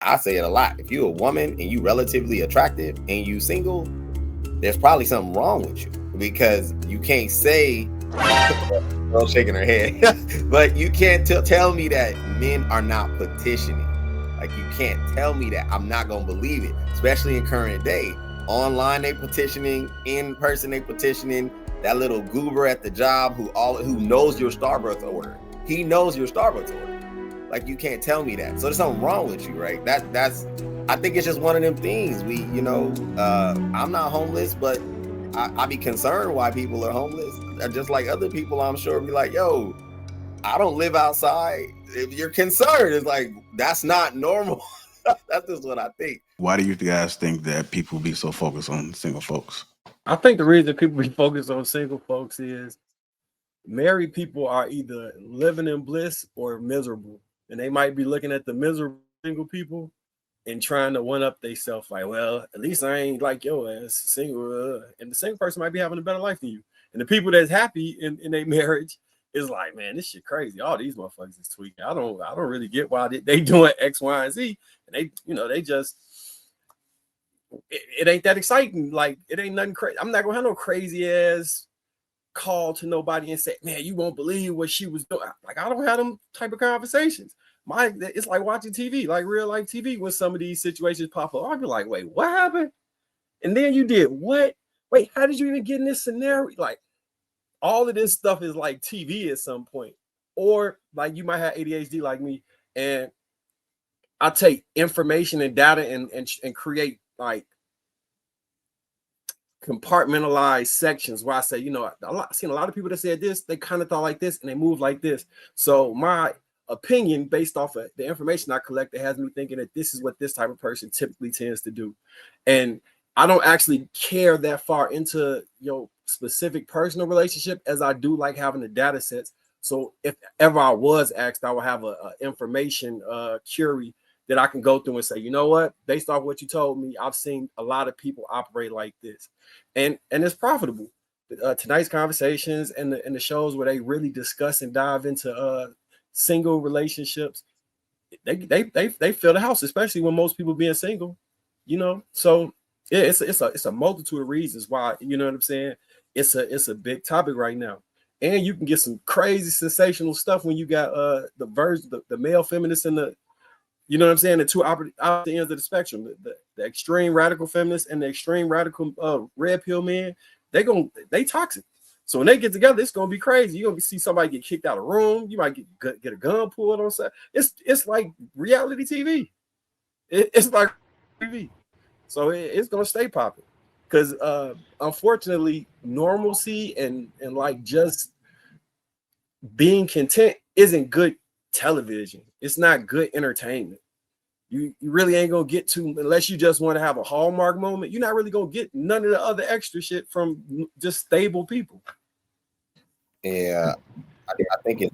I say it a lot. If you're a woman and you relatively attractive and you single, there's probably something wrong with you because you can't say, girl shaking her head, but you can't tell me that men are not petitioning. Like you can't tell me that. I'm not gonna believe it, especially in current day. Online they petitioning, in person they petitioning. That little goober at the job who knows your Starbucks order. He knows your Starbucks order. Like you can't tell me that. So there's something wrong with you, right? That's I think it's just one of them things. I'm not homeless, but I be concerned why people are homeless. Just like other people, I'm sure be like, yo, I don't live outside. If you're concerned, it's like that's not normal. That's just what I think. Why do you guys think that people be so focused on single folks? I think the reason people be focused on single folks is married people are either living in bliss or miserable. And they might be looking at the miserable single people and trying to one up themselves, like, well, at least I ain't like your ass single. And the single person might be having a better life than you. And the people that's happy in their marriage is like, man, this shit crazy. All these motherfuckers is tweaking. I don't really get why they doing X, Y, and Z. And they just it ain't that exciting. Like it ain't nothing crazy. I'm not gonna have no crazy ass call to nobody and say, man, you won't believe what she was doing. Like I don't have them type of conversations. It's like watching TV, like real life TV. When some of these situations pop up, I'll be like, wait, what happened? And then you did what? Wait, how did you even get in this scenario? Like all of this stuff is like TV at some point. Or like you might have ADHD like me, and I take information and data and create like compartmentalized sections where I say, I've seen a lot of people that said this, they kind of thought like this and they move like this. So my opinion based off of the information I collected has me thinking that this is what this type of person typically tends to do. And I don't actually care that far into specific personal relationship as I do like having the data sets. So if ever I was asked, I would have a information query that I can go through and say, you know what, based off what you told me, I've seen a lot of people operate like this, and it's profitable. Tonight's conversations and the shows where they really discuss and dive into single relationships, they fill the house, especially when most people being single, So yeah, it's a multitude of reasons why, you know what I'm saying? It's a big topic right now. And you can get some crazy sensational stuff when you got the male feminists and the, you know what I'm saying, the two opposite ends of the spectrum, the extreme radical feminists and the extreme radical red pill men. They toxic. So when they get together, it's gonna be crazy. You're gonna see somebody get kicked out of a room. You might get a gun pulled on set. It's like reality TV. It's like TV. So it's gonna stay popping. Because unfortunately, normalcy and like just being content isn't good television. It's not good entertainment. You really ain't gonna get to, unless you just want to have a Hallmark moment, you're not really gonna get none of the other extra shit from just stable people. Yeah, I think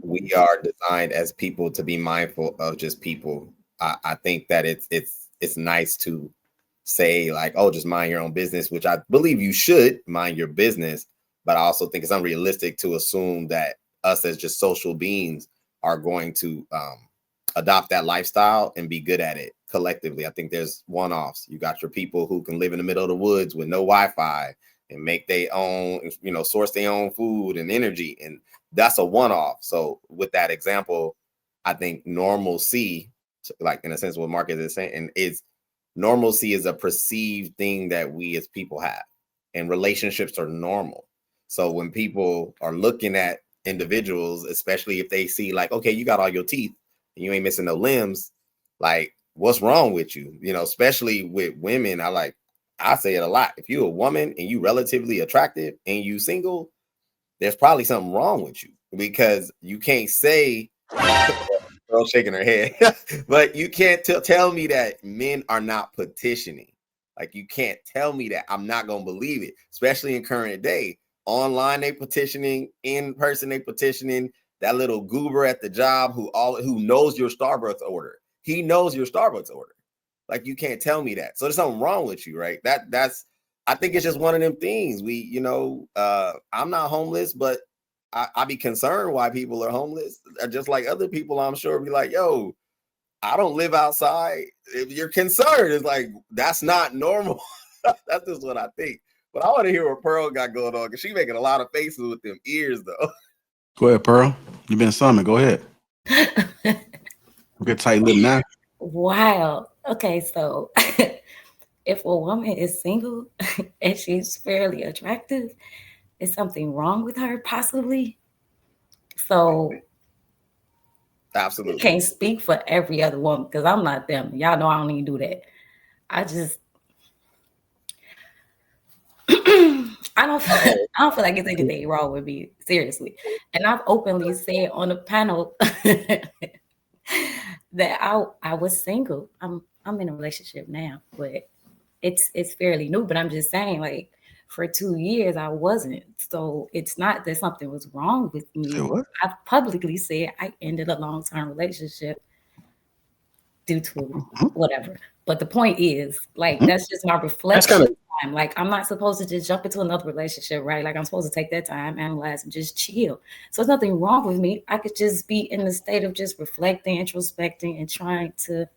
we are designed as people to be mindful of just people. I think that it's nice to say like, oh, just mind your own business, which I believe you should mind your business, but I also think it's unrealistic to assume that us as just social beings are going to adopt that lifestyle and be good at it collectively. I think there's one-offs. You got your people who can live in the middle of the woods with no Wi-Fi and make their own, source their own food and energy. And that's a one-off. So with that example, I think normalcy, like in a sense what Marcus is saying, is normalcy is a perceived thing that we as people have, and relationships are normal. So when people are looking at individuals, especially if they see like, okay, you got all your teeth and you ain't missing no limbs, like what's wrong with you? Especially with women, I say it a lot. If you're a woman and you relatively attractive and you single, there's probably something wrong with you because you can't say, girl shaking her head, but you can't tell me that men are not petitioning. Like you can't tell me that. I'm not going to believe it, especially in current day. Online they petitioning, in person they petitioning. That little goober at the job who knows your Starbucks order. He knows your Starbucks order. Like you can't tell me that. So there's something wrong with you, right? I think it's just one of them things. I'm not homeless, but I be concerned why people are homeless. Just like other people, I'm sure be like, yo, I don't live outside. If you're concerned, it's like that's not normal. That's just what I think. But I want to hear what Pearl got going on because she's making a lot of faces with them ears, though. Go ahead, Pearl. You've been summoned. Go ahead. Get tight lip now. Wow. Okay, so if a woman is single and she's fairly attractive, is something wrong with her possibly? So Absolutely. Can't speak for every other woman because I'm not them. Y'all know I don't even do that. I just I don't feel like it's anything wrong with me, seriously. And I've openly said on the panel that I was single. I'm in a relationship now, but it's fairly new. But I'm just saying, like, for 2 years I wasn't. So it's not that something was wrong with me. I've publicly said I ended a long-term relationship due to whatever. But the point is, like, that's just my reflection time. Like, I'm not supposed to just jump into another relationship, right? Like, I'm supposed to take that time, analyze, and just chill. So there's nothing wrong with me. I could just be in the state of just reflecting, introspecting, and trying to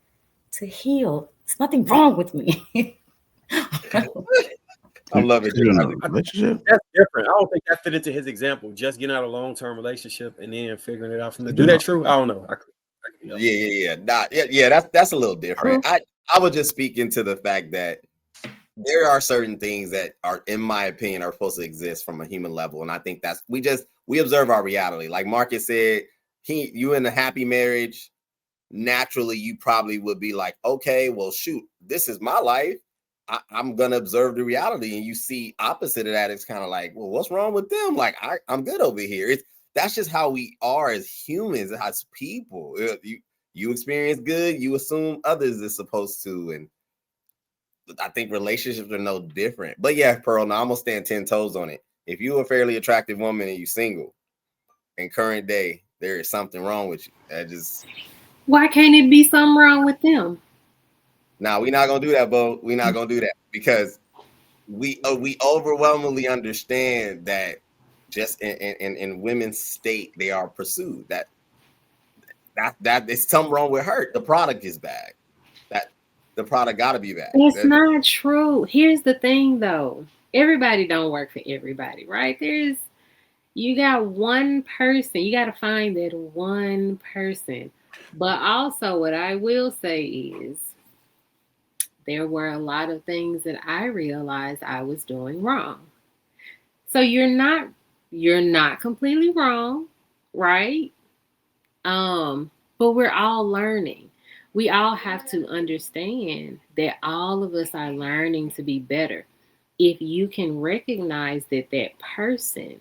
heal. There's nothing wrong with me. I love it. Relationship. That's different. I don't think that fit into his example. Just getting out of a long-term relationship and then figuring it out from there. Do that true? I don't know. Yeah. That's a little different. I would just speak into the fact that there are certain things that are, in my opinion, are supposed to exist from a human level, and I think that's we observe our reality. Like Marcus said, you in a happy marriage, naturally you probably would be like, okay, well, shoot, this is my life. I'm gonna observe the reality, and you see opposite of that. It's kind of like, well, what's wrong with them? Like I'm good over here. That's just how we are as humans, as people. You experience good, you assume others is supposed to, and I think relationships are no different. But yeah, Pearl, now I'm gonna stand 10 toes on it. If you're a fairly attractive woman and you single in current day, there is something wrong with you. Why can't it be something wrong with them? Now we're not gonna do that, Bo. We're not gonna do that because we overwhelmingly understand that just in women's state they are pursued. That is something wrong with her. The product is bad. That the product got to be bad. It's not true. Here's the thing, though. Everybody don't work for everybody, right? You got one person. You got to find that one person. But also, what I will say is, there were a lot of things that I realized I was doing wrong. So you're not completely wrong, right? But we're all learning. We all have to understand that all of us are learning to be better. If you can recognize that person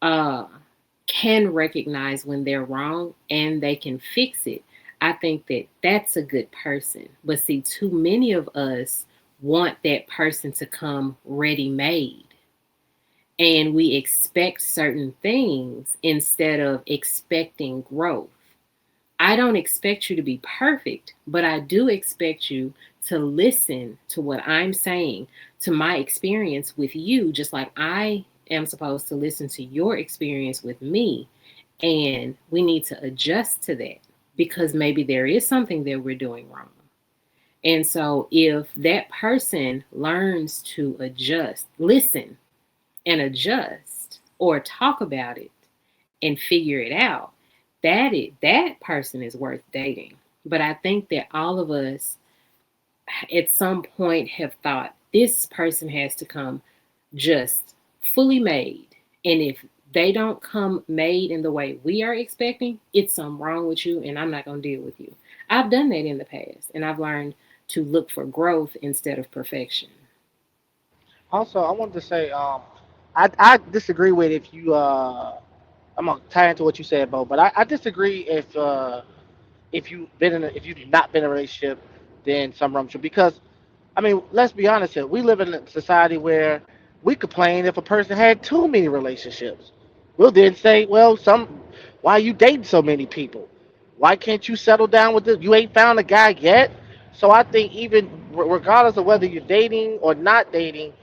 can recognize when they're wrong and they can fix it, I think that's a good person. But see, too many of us want that person to come ready-made. And we expect certain things instead of expecting growth. I don't expect you to be perfect, but I do expect you to listen to what I'm saying, to my experience with you, just like I am supposed to listen to your experience with me. And we need to adjust to that because maybe there is something that we're doing wrong. And so if that person learns to adjust, listen and adjust or talk about it and figure it out, that person is worth dating. But I think that all of us at some point have thought this person has to come just fully made. And if they don't come made in the way we are expecting, it's something wrong with you and I'm not going to deal with you. I've done that in the past and I've learned to look for growth instead of perfection. Also, I wanted to say, I disagree with if you. I'm gonna tie into what you said, Bo, but I disagree if if you've not been in a relationship, then some wrong with you because I mean, let's be honest here. We live in a society where we complain if a person had too many relationships. We'll then say, well, why are you dating so many people? Why can't you settle down with this? You ain't found a guy yet. So I think even regardless of whether you're dating or not dating,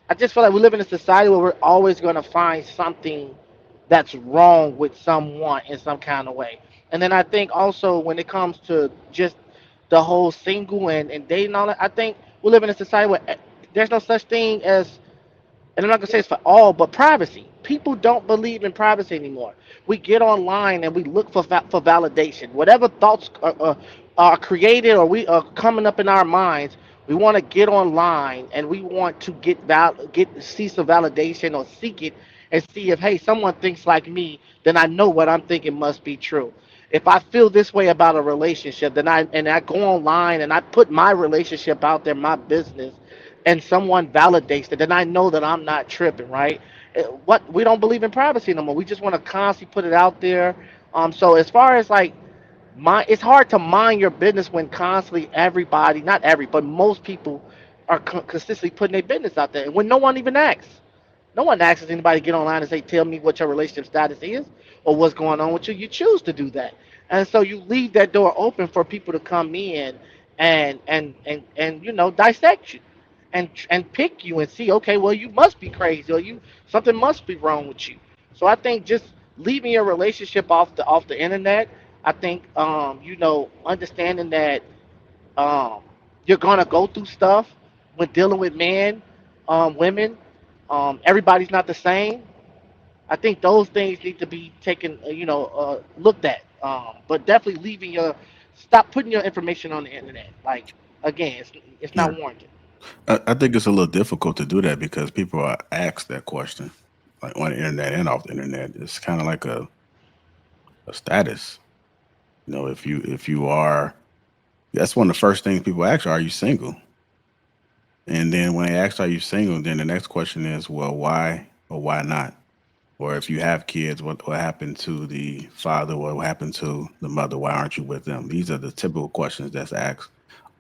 I just feel like we live in a society where we're always going to find something that's wrong with someone in some kind of way. And then I think also when it comes to just the whole single and dating all that, I think we live in a society where there's no such thing as, and I'm not gonna say it's for all, but privacy. People don't believe in privacy anymore. We get online and we look for for validation. Whatever thoughts are created or we are coming up in our minds, we want to get online and we want to get see some validation or seek it and see if hey someone thinks like me, then I know what I'm thinking must be true. If I feel this way about a relationship, then I go online and I put my relationship out there, my business, and someone validates it, then I know that I'm not tripping, right? What we don't believe in privacy no more. We just want to constantly put it out there. So as far as like it's hard to mind your business when constantly everybody, not every, but most people are consistently putting their business out there, and when no one even asks. No one asks anybody to get online and say, "Tell me what your relationship status is or what's going on with you." You choose to do that, and so you leave that door open for people to come in and dissect you, and pick you and see, okay, well you must be crazy or you something must be wrong with you. So I think just leaving your relationship off the internet. I think understanding that um, you're gonna go through stuff when dealing with men, women. Everybody's not the same. I think those things need to be taken, looked at. But definitely stop putting your information on the internet. Like again, it's Yeah. not warranted. I think it's a little difficult to do that because people are asked that question, like on the internet and off the internet. It's kind of like a status. If you are, that's one of the first things people ask: are you single? And then when they ask, are you single? Then the next question is, well, why or why not? Or if you have kids, what happened to the father? What happened to the mother? Why aren't you with them? These are the typical questions that's asked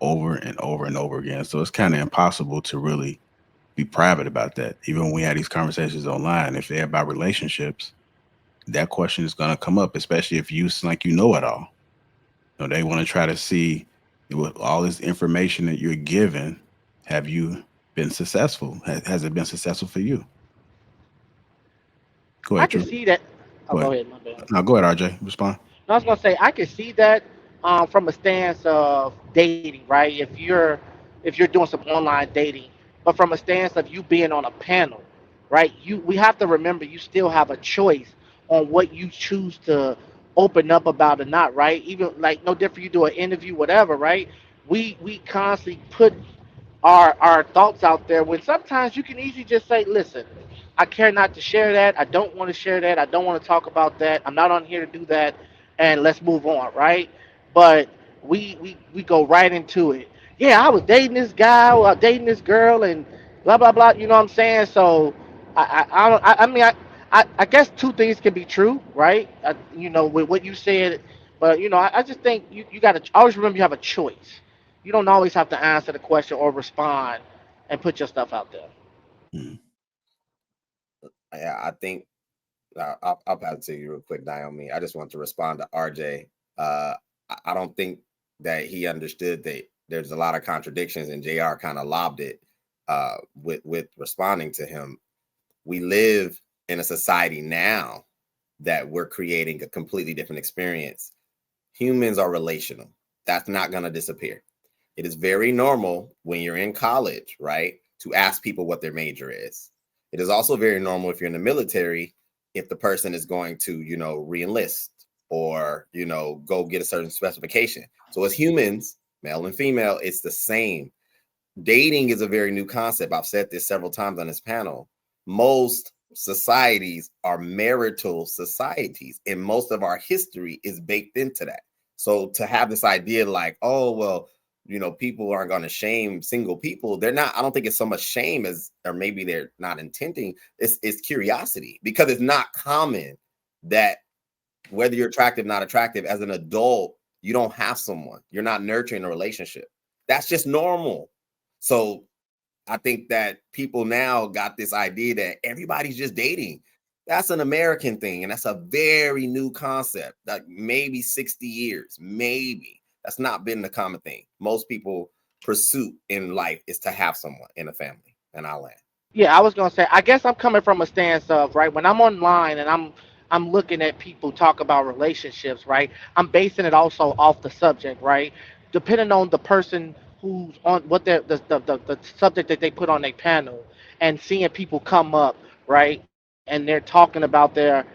over and over and over again. So it's kind of impossible to really be private about that. Even when we have these conversations online, if they're about relationships, that question is going to come up, especially if you seem like you know it all. They want to try to see with all this information that you're given, have you been successful? Has it been successful for you? Go I ahead, can Drew. see that. Oh, Go go ahead. ahead, my bad. No, go ahead, RJ. Respond. No, I was gonna say I can see that from a stance of dating, right? If you're doing some online dating, but from a stance of you being on a panel, right? We have to remember you still have a choice on what you choose to open up about or not, right? Even like no different you do an interview, whatever, right? We constantly put our thoughts out there when sometimes you can easily just say, listen, I care not to share that. I don't want to share that. I don't want to talk about that. I'm not on here to do that. And let's move on, right? But we go right into it. Yeah, I was dating this guy or dating this girl and blah blah blah. You know what I'm saying? So I mean I guess two things can be true, right? With what you said, but I just think you got to always remember you have a choice. You don't always have to answer the question or respond and put your stuff out there. Mhm. Yeah, I think I'll pass it to you real quick, Naomi. I just want to respond to RJ. I don't think that he understood that there's a lot of contradictions, and JR kind of lobbed it with responding to him. We live in a society now that we're creating a completely different experience. Humans are relational. That's not going to disappear. It is very normal when you're in college, right, to ask people what their major is. It is also very normal if you're in the military, if the person is going to, re-enlist or, go get a certain specification. So as humans, male and female, it's the same. Dating is a very new concept. I've said this several times on this panel. Most societies are marital societies, and most of our history is baked into that. So to have this idea like, oh, well, people aren't going to shame single people. They're not. I don't think it's so much shame as, or maybe they're not intending. It's curiosity, because it's not common that whether you're attractive, not attractive, as an adult, you don't have someone. You're not nurturing a relationship. That's just normal. So I think that people now got this idea that everybody's just dating. That's an American thing, and that's a very new concept. Like maybe 60 years, maybe. That's not been the common thing. Most people pursuit in life is to have someone in a family, and I'll land. Yeah, I was gonna say. I guess I'm coming from a stance of right when I'm online and I'm looking at people talk about relationships, right? I'm basing it also off the subject, right? Depending on the person who's on what the subject that they put on their panel, and seeing people come up, right? And they're talking about their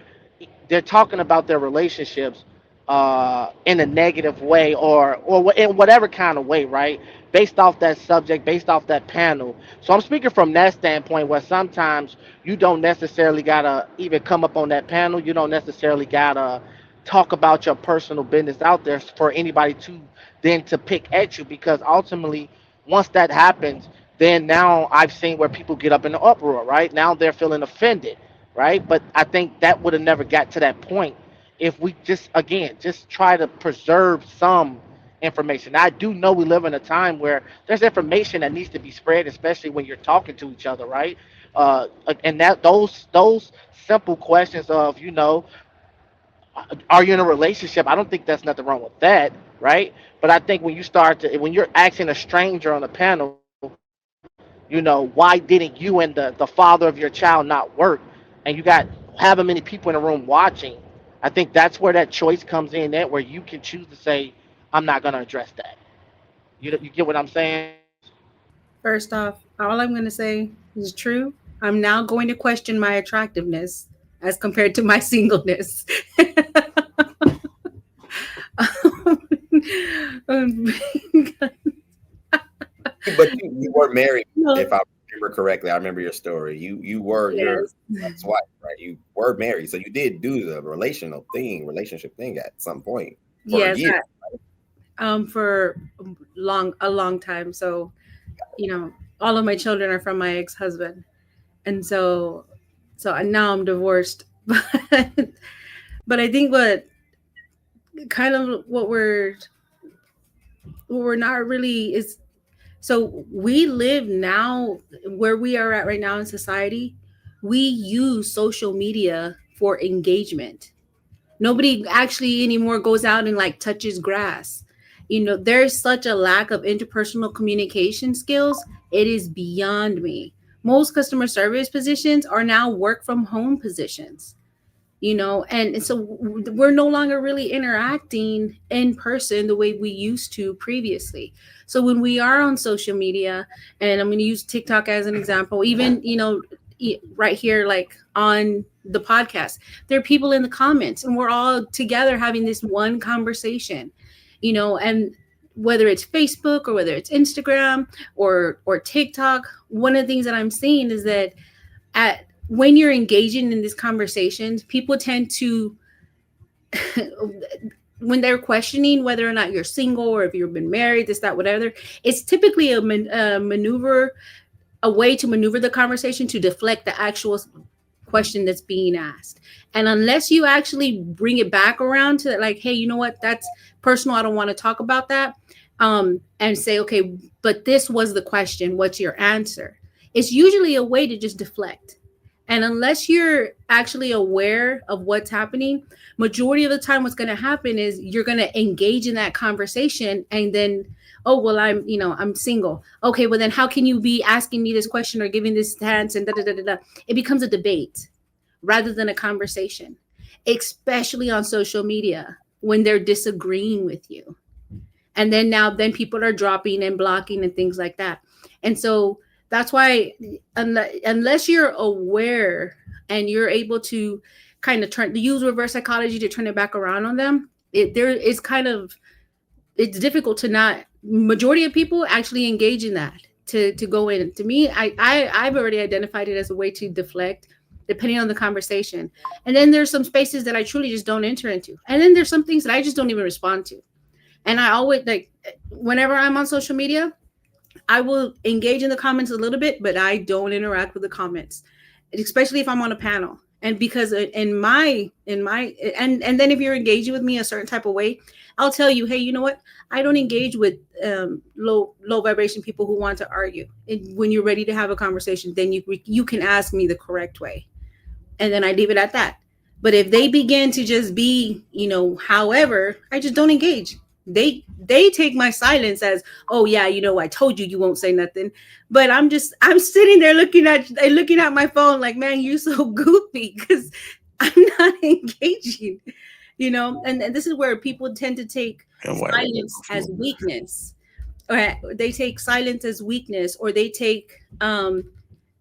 relationships in a negative way, or in whatever kind of way, right? Based off that subject, based off that panel. So I'm speaking from that standpoint, where sometimes you don't necessarily gotta even come up on that panel. You don't necessarily gotta talk about your personal business out there for anybody to then to pick at you, because ultimately, once that happens, then now I've seen where people get up in an uproar, right? Now they're feeling offended, right? But I think that would have never got to that point if we just, again, just try to preserve some information. I do know we live in a time where there's information that needs to be spread, especially when you're talking to each other, right? And that those simple questions of, are you in a relationship? I don't think there's nothing wrong with that, right? But I think when you're asking a stranger on a panel, why didn't you and the father of your child not work, and you got however many people in the room watching, I think that's where that choice comes in, that where you can choose to say, I'm not going to address that. You get what I'm saying? First off, all I'm going to say is true. I'm now going to question my attractiveness as compared to my singleness. Um, But you were married, no, if I remember correctly. I remember your story. You were your yes, ex-wife, right? You were married, so you did do the relationship thing at some point for a yes, year. for a long time. So, all of my children are from my ex-husband, and so now I'm divorced. But I think kind of what we're not really is, so we live now where we are at right now in society. We use social media for engagement. Nobody actually anymore goes out and like touches grass. There's such a lack of interpersonal communication skills. It is beyond me. Most customer service positions are now work from home positions. And so we're no longer really interacting in person the way we used to previously. So when we are on social media, and I'm going to use TikTok as an example, even right here, like on the podcast, there are people in the comments, and we're all together having this one conversation. And whether it's Facebook or whether it's Instagram or TikTok, one of the things that I'm seeing is that when you're engaging in these conversations, people tend to, when they're questioning whether or not you're single or if you've been married, this, that, whatever, it's typically a way to maneuver the conversation to deflect the actual question that's being asked. And unless you actually bring it back around to like, hey, you know what, that's personal, I don't want to talk about that, and say, okay, but this was the question, what's your answer? It's usually a way to just deflect. And unless you're actually aware of what's happening, majority of the time what's going to happen is you're going to engage in that conversation, and then, oh, well, I'm single. Okay, well then how can you be asking me this question or giving this stance and da da da da da? It becomes a debate rather than a conversation, especially on social media when they're disagreeing with you. And then people are dropping and blocking and things like that. And so that's why unless you're aware and you're able to kind of use reverse psychology to turn it back around on them, it's difficult to not. Majority of people actually engage in that to go in. To me, I've already identified it as a way to deflect depending on the conversation. And then there's some spaces that I truly just don't enter into. And then there's some things that I just don't even respond to. And I always, like, whenever I'm on social media, I will engage in the comments a little bit, but I don't interact with the comments, especially if I'm on a panel. And because in my and then if you're engaging with me a certain type of way, I'll tell you, hey, you know what? I don't engage with low vibration people who want to argue. And when you're ready to have a conversation, then you can ask me the correct way, and then I leave it at that. But if they begin to just be, however, I just don't engage. They take my silence as, oh yeah, I told you won't say nothing. But I'm sitting there looking at my phone like, man, you're so goofy, because I'm not engaging, you know. And this is where people tend to take silence as weakness, or they take silence as weakness, or they take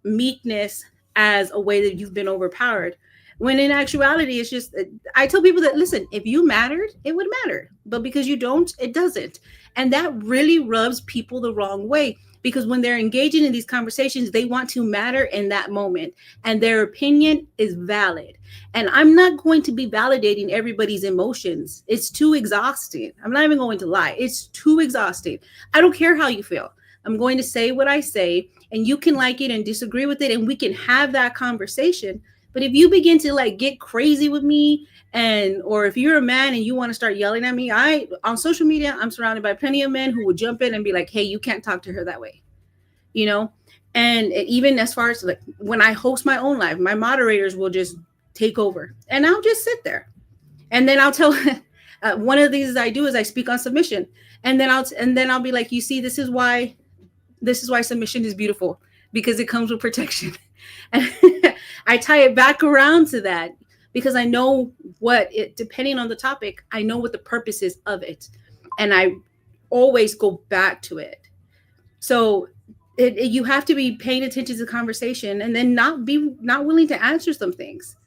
meekness as a way that you've been overpowered. When in actuality, it's just, I tell people that, listen, if you mattered, it would matter. But because you don't, it doesn't. And that really rubs people the wrong way, because when they're engaging in these conversations, they want to matter in that moment. And their opinion is valid. And I'm not going to be validating everybody's emotions. It's too exhausting. I'm not even going to lie. It's too exhausting. I don't care how you feel. I'm going to say what I say, and you can like it and disagree with it, and we can have that conversation. But if you begin to like get crazy with me, or if you're a man and you want to start yelling at me, on social media, I'm surrounded by plenty of men who would jump in and be like, hey, you can't talk to her that way, you know? And even as far as like when I host my own live, my moderators will just take over and I'll just sit there. And then I'll tell one of these I do is I speak on submission. And then I'll be like, you see, this is why submission is beautiful, because it comes with protection. And I tie it back around to that because I know depending on the topic, I know what the purpose is of it. And I always go back to it. So you have to be paying attention to the conversation, and then not willing to answer some things.